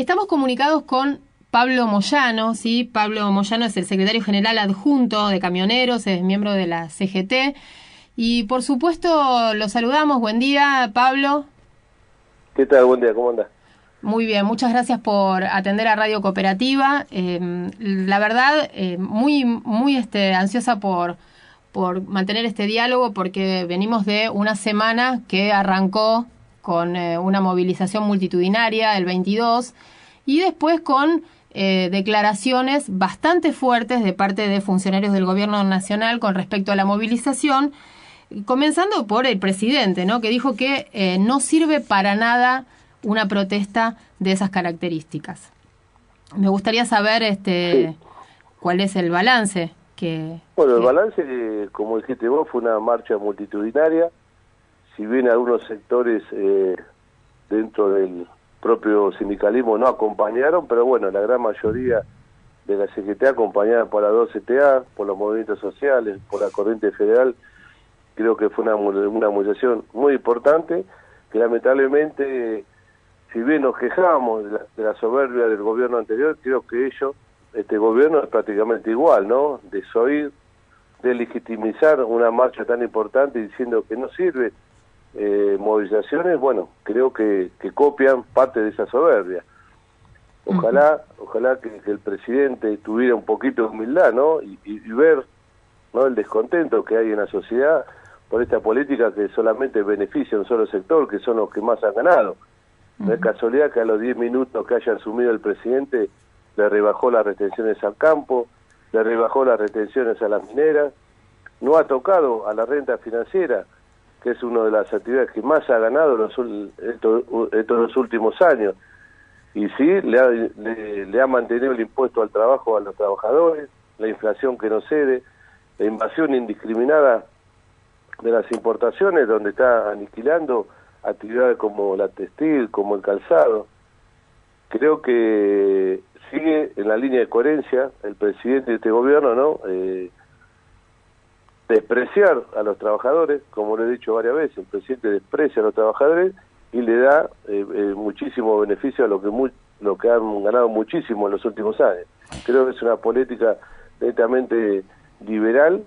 Estamos comunicados con Pablo Moyano, ¿sí? Pablo Moyano es el secretario general adjunto de Camioneros, es miembro de la CGT. Y por supuesto lo saludamos. Buen día, Pablo. ¿Qué tal? Buen día, ¿cómo andás? Muy bien, muchas gracias por atender a Radio Cooperativa. La verdad, muy ansiosa por mantener este diálogo, porque venimos de una semana que arrancó con una movilización multitudinaria el 22 y después con declaraciones bastante fuertes de parte de funcionarios del gobierno nacional con respecto a la movilización, comenzando por el presidente, ¿no? Que dijo que no sirve para nada una protesta de esas características. Me gustaría saber Sí. cuál es el balance Bueno, el balance, como dijiste vos, fue una marcha multitudinaria. Si bien algunos sectores dentro del propio sindicalismo no acompañaron, pero bueno, la gran mayoría de la CGT acompañada por la 2CTA, por los movimientos sociales, por la Corriente Federal, creo que fue una movilización muy importante, que lamentablemente, si bien nos quejábamos de la soberbia del gobierno anterior, creo que este gobierno es prácticamente igual, ¿no? Desoír, delegitimizar una marcha tan importante diciendo que no sirve movilizaciones, bueno, creo que copian parte de esa soberbia. Ojalá que el presidente tuviera un poquito de humildad, ¿no? Y ver, ¿no?, el descontento que hay en la sociedad por esta política que solamente beneficia a un solo sector, que son los que más han ganado. No es casualidad que a los 10 minutos que haya asumido el presidente le rebajó las retenciones al campo, le rebajó las retenciones a las mineras, no ha tocado a la renta financiera, que es una de las actividades que más ha ganado estos los últimos años, y sí le ha mantenido el impuesto al trabajo a los trabajadores, la inflación que no cede, la invasión indiscriminada de las importaciones, donde está aniquilando actividades como la textil, como el calzado. Creo que sigue en la línea de coherencia el presidente de este gobierno, ¿no? Despreciar a los trabajadores, como lo he dicho varias veces, el presidente desprecia a los trabajadores y le da muchísimo beneficio a lo que han ganado muchísimo en los últimos años. Creo que es una política netamente liberal,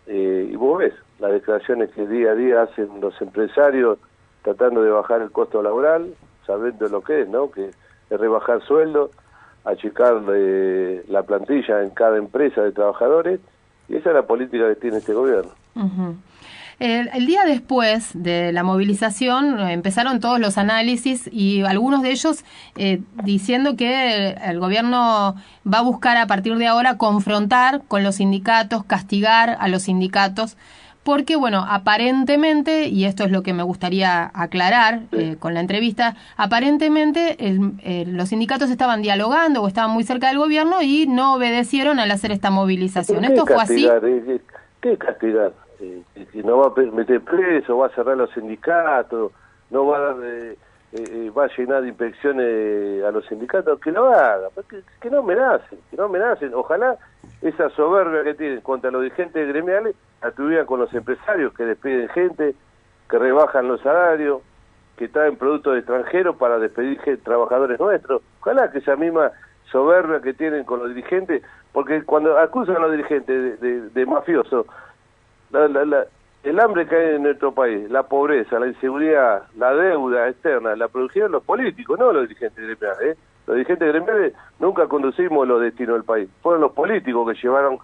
y vos ves las declaraciones que día a día hacen los empresarios tratando de bajar el costo laboral, sabiendo lo que es, ¿no? Que es rebajar sueldos, achicar la plantilla en cada empresa de trabajadores, y esa es la política que tiene este gobierno. Uh-huh. El día después de la movilización empezaron todos los análisis y algunos de ellos diciendo que el gobierno va a buscar a partir de ahora confrontar con los sindicatos, castigar a los sindicatos, porque, bueno, aparentemente, y esto es lo que me gustaría aclarar con la entrevista, aparentemente los sindicatos estaban dialogando o estaban muy cerca del gobierno y no obedecieron al hacer esta movilización. ¿Esto fue así? ¿Qué castigar? Que no va a meter preso, va a cerrar los sindicatos, no va a dar, va a llenar de inspecciones a los sindicatos, que lo haga, que no amenacen, ojalá esa soberbia que tienen contra los dirigentes gremiales la tuvieran con los empresarios que despiden gente, que rebajan los salarios, que traen productos extranjeros para despedir trabajadores nuestros. Ojalá que esa misma soberbia que tienen con los dirigentes, porque cuando acusan a los dirigentes de mafiosos, el hambre que hay en nuestro país, la pobreza, la inseguridad, la deuda externa, la produjeron los políticos, no los dirigentes gremiales. Los dirigentes gremiales nunca conducimos los destinos del país, fueron los políticos que llevaron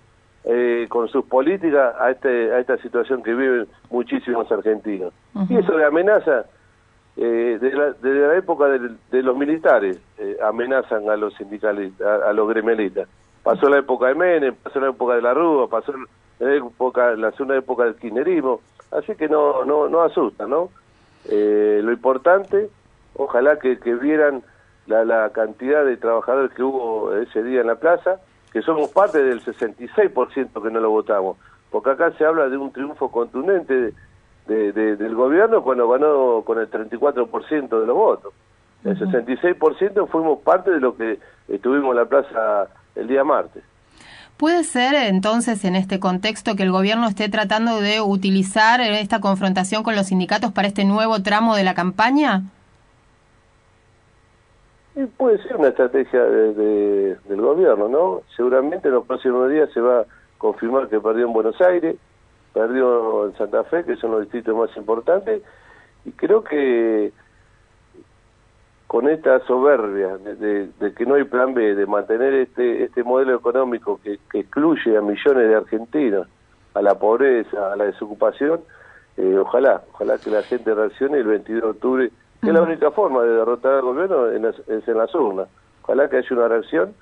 con sus políticas a esta situación que viven muchísimos argentinos. Uh-huh. Y eso de amenaza, desde la época de los militares, amenazan a los sindicalistas, a los gremialistas. Pasó la época de Menem, pasó la época de la Rúa, pasó la segunda época del kirchnerismo, así que no asusta, ¿no? Lo importante, ojalá que vieran la cantidad de trabajadores que hubo ese día en la plaza, que somos parte del 66% que no lo votamos, porque acá se habla de un triunfo contundente del gobierno cuando ganó con el 34% de los votos. El 66% fuimos parte de lo que estuvimos en la plaza el día martes. ¿Puede ser entonces en este contexto que el gobierno esté tratando de utilizar esta confrontación con los sindicatos para este nuevo tramo de la campaña? Y puede ser una estrategia del gobierno, ¿no? Seguramente en los próximos días se va a confirmar que perdió en Buenos Aires, perdió en Santa Fe, que son los distritos más importantes, y creo que con esta soberbia de que no hay plan B, de mantener este modelo económico que excluye a millones de argentinos, a la pobreza, a la desocupación, ojalá que la gente reaccione el 22 de octubre, que es la única forma de derrotar al gobierno es en las urnas. Ojalá que haya una reacción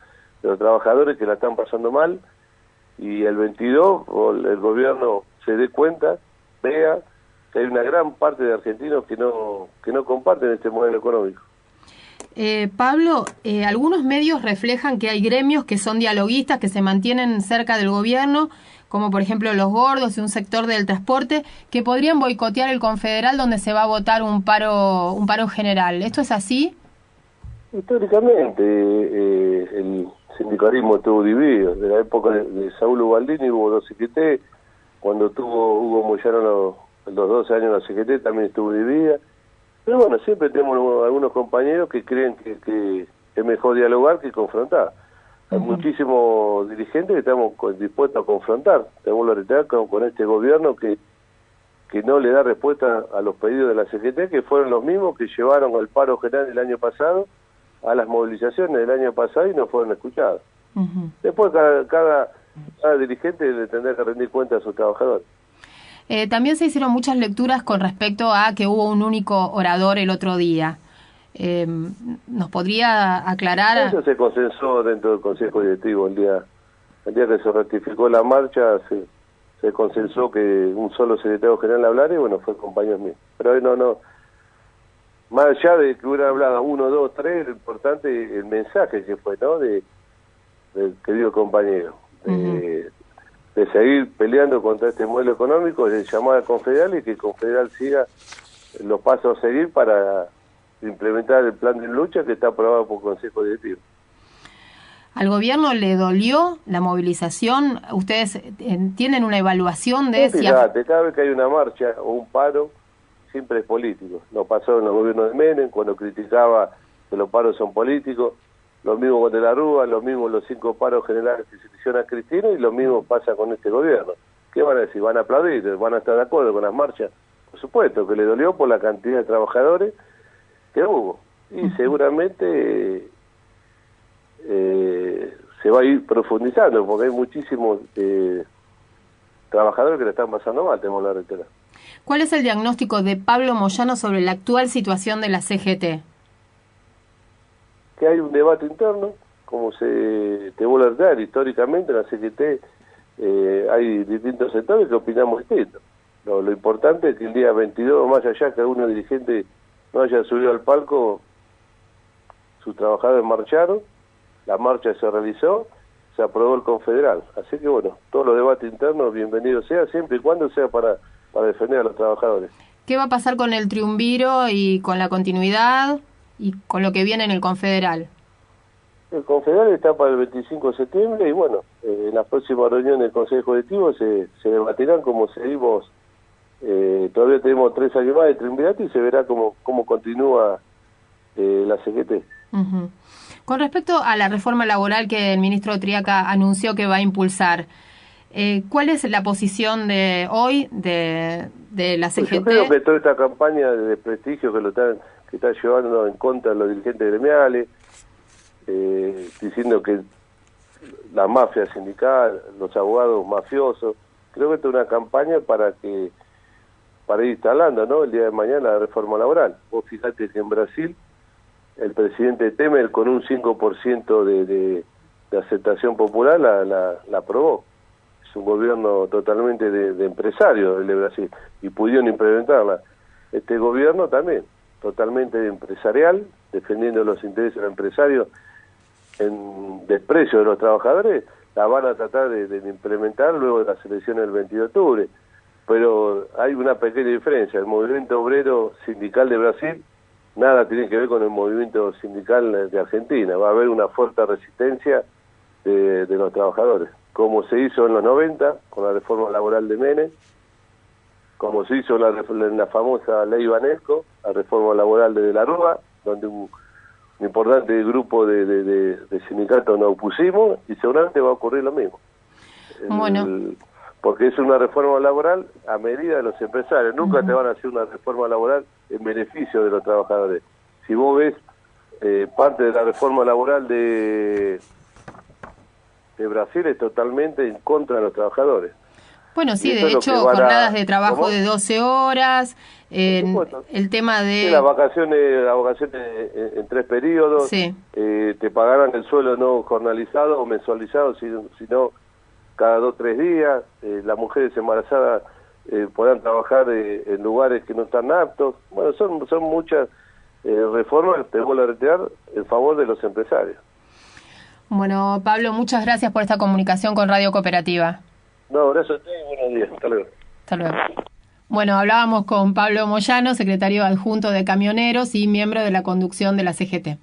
de los trabajadores que la están pasando mal, y el 22 el gobierno se dé cuenta, vea que hay una gran parte de argentinos que no comparten este modelo económico. Pablo, algunos medios reflejan que hay gremios que son dialoguistas, que se mantienen cerca del gobierno, como por ejemplo los gordos y un sector del transporte, que podrían boicotear el Confederal, donde se va a votar un paro general. ¿Esto es así? Históricamente el sindicalismo estuvo dividido. De la época de Saúl Ubaldini hubo dos CGT, cuando tuvo Hugo Moyano los 12 años la CGT también estuvo dividida. Pero bueno, siempre tenemos algunos compañeros que creen que es mejor dialogar que confrontar. Hay muchísimos dirigentes que estamos dispuestos a confrontar, tenemos la realidad con este gobierno que no le da respuesta a los pedidos de la CGT, que fueron los mismos que llevaron al paro general el año pasado, a las movilizaciones del año pasado, y no fueron escuchados. Después cada dirigente le tendrá que rendir cuenta a sus trabajadores. También se hicieron muchas lecturas con respecto a que hubo un único orador el otro día. ¿Nos podría aclarar? Eso se consensó dentro del Consejo Directivo el día que se ratificó la marcha, se consensó que un solo secretario general hablara, y bueno, fue el compañero mío. Pero hoy no, más allá de que hubiera hablado 1, 2, 3, lo importante es el mensaje que fue, ¿no? Del querido compañero. De seguir peleando contra este modelo económico, de llamar al Confederal y que el Confederal siga los pasos a seguir para implementar el plan de lucha que está aprobado por el Consejo Directivo. ¿Al gobierno le dolió la movilización? ¿Ustedes tienen una evaluación de si... Fíjate, cada vez que hay una marcha o un paro, siempre es político. Lo pasó en los gobiernos de Menem, cuando criticaba que los paros son políticos, lo mismo con De la Rúa, lo mismo los 5 paros generales que se hicieron a Cristina, y lo mismo pasa con este gobierno. ¿Qué van a decir? ¿Van a aplaudir? ¿Van a estar de acuerdo con las marchas? Por supuesto que le dolió por la cantidad de trabajadores que hubo, y seguramente se va a ir profundizando, porque hay muchísimos trabajadores que le están pasando mal, tenemos la reitera. ¿Cuál es el diagnóstico de Pablo Moyano sobre la actual situación de la CGT? Que hay un debate interno, como te vuelvo a dar, históricamente en la CGT hay distintos sectores que opinamos distinto. Lo importante es que el día 22, más allá que algunos dirigentes no haya subido al palco, sus trabajadores marcharon, la marcha se realizó, se aprobó el Confederal. Así que bueno, todos los debates internos, bienvenidos sea, siempre y cuando sea para defender a los trabajadores. ¿Qué va a pasar con el triunviro y con la continuidad y con lo que viene en el Confederal? El Confederal está para el 25 de septiembre y bueno, en las próximas reuniones del Consejo Directivo se debatirán como seguimos. Todavía tenemos 3 años más de triunvirato y se verá cómo continúa la CGT. Con respecto a la reforma laboral que el ministro Triaca anunció que va a impulsar, ¿cuál es la posición de hoy de la CGT? Yo creo que toda esta campaña de prestigio que está llevando en contra de los dirigentes gremiales, diciendo que la mafia sindical, los abogados mafiosos, creo que esta es una campaña para ir instalando, ¿no?, el día de mañana la reforma laboral. Vos fijate que en Brasil el presidente Temer con un 5% de aceptación popular la aprobó. Es un gobierno totalmente de empresarios el de Brasil y pudieron implementarla. Este gobierno también, totalmente empresarial, defendiendo los intereses de los empresarios en desprecio de los trabajadores, la van a tratar de implementar luego de las elecciones del 22 de octubre. Pero hay una pequeña diferencia. El movimiento obrero sindical de Brasil nada tiene que ver con el movimiento sindical de Argentina. Va a haber una fuerte resistencia de los trabajadores, como se hizo en los 90 con la reforma laboral de Menem, como se hizo en la famosa ley Banesco, la reforma laboral de la Rúa, donde un importante grupo de sindicatos nos opusimos y seguramente va a ocurrir lo mismo. Bueno. Porque es una reforma laboral a medida de los empresarios. Nunca te van a hacer una reforma laboral en beneficio de los trabajadores. Si vos ves parte de la reforma laboral de Brasil es totalmente en contra de los trabajadores. Bueno, sí, de hecho, jornadas de trabajo de 12 horas, el tema de... Sí, las vacaciones en 3 periodos, sí. Te pagarán el sueldo no jornalizado o mensualizado, sino cada 2 o 3 días, las mujeres embarazadas podrán trabajar en lugares que no están aptos. Bueno, son muchas reformas, te vuelvo a reiterar, en favor de los empresarios. Bueno, Pablo, muchas gracias por esta comunicación con Radio Cooperativa. No, gracias a ustedes y buenos días. Hasta luego. Hasta luego. Bueno, hablábamos con Pablo Moyano, secretario adjunto de Camioneros y miembro de la conducción de la CGT.